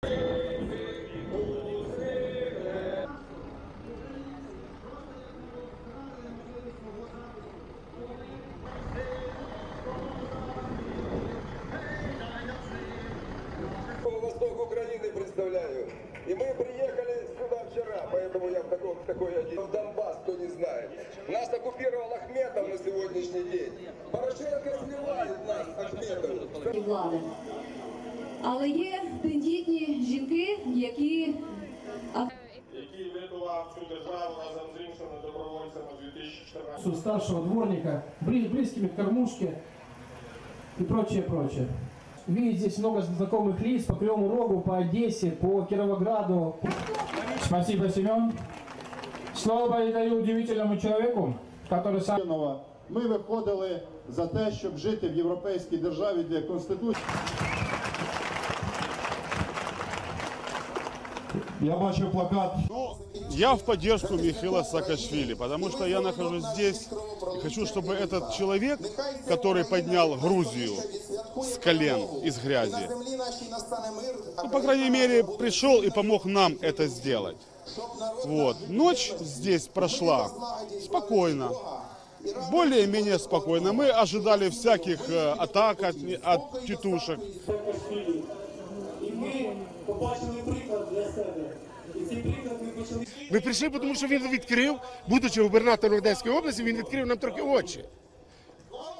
Восток Украины представляю. И мы приехали сюда вчера, поэтому я в такой один. Донбасс, кто не знает. Нас оккупировал Ахметов на сегодняшний день. Порошенко сливает нас, Ахметов. Влади. Але є тендітні жінки, які врятував цю державу разом з іншими добровольцями у 2014 старшего дворника, близкими к кормушке и прочее, прочее. Видите, здесь много знакомых лиц по Кривому Рогу, по Одессе, по Кировограду. Спасибо, Семен. Слово передаю удивительному человеку, который сам... Ми виходили за те, щоб жити в європейській державі, де Конституція. Я бачу плакат. Я в поддержку Михаила Саакашвили, потому что я нахожусь здесь и хочу, чтобы этот человек, который поднял Грузию с колен, из грязи, ну, по крайней мере, пришел и помог нам это сделать. Вот. Ночь здесь прошла спокойно, более-менее спокойно. Мы ожидали всяких атак от тетушек. Ми прийшли, тому що він відкрив, будучи губернатором Одеської області, він відкрив нам трохи очі.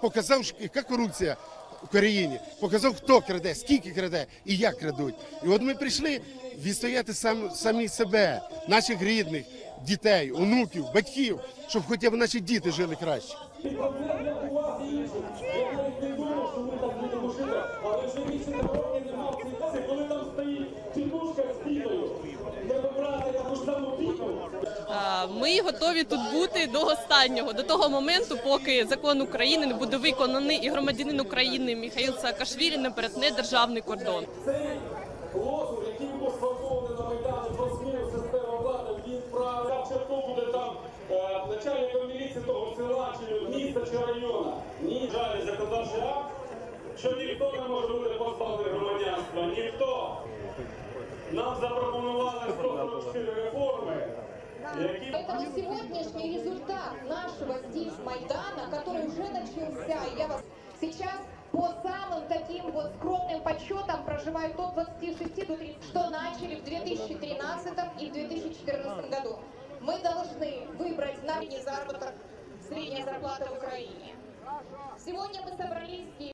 Показав, яка корупція в країні, показав, хто краде, скільки краде і як крадуть. І от ми прийшли відстояти самі себе, наших рідних, дітей, онуків, батьків, щоб хоча б наші діти жили краще. Ми готові тут бути до останнього, до того моменту, поки закон України не буде виконаний і громадянин України Михаїл Саакашвілі не перетне державний кордон. Цей лозунг, який був сформований на Майдані про зміну системи влади, він правильно, хто буде там начальником міліції того села, чи міста, чи району. Ні, жаль, законодавчий акт, що ніхто не може бути позбавлений громадянства, ніхто. Нам запропонували 144 реформи. Поэтому сегодняшний результат нашего здесь Майдана, который уже начался, я вас сейчас по самым таким вот скромным подсчетам проживают от 26 до 30, что начали в 2013 и в 2014 году. Мы должны выбрать средний заработок, средняя зарплата в Украине. Сегодня мы собрались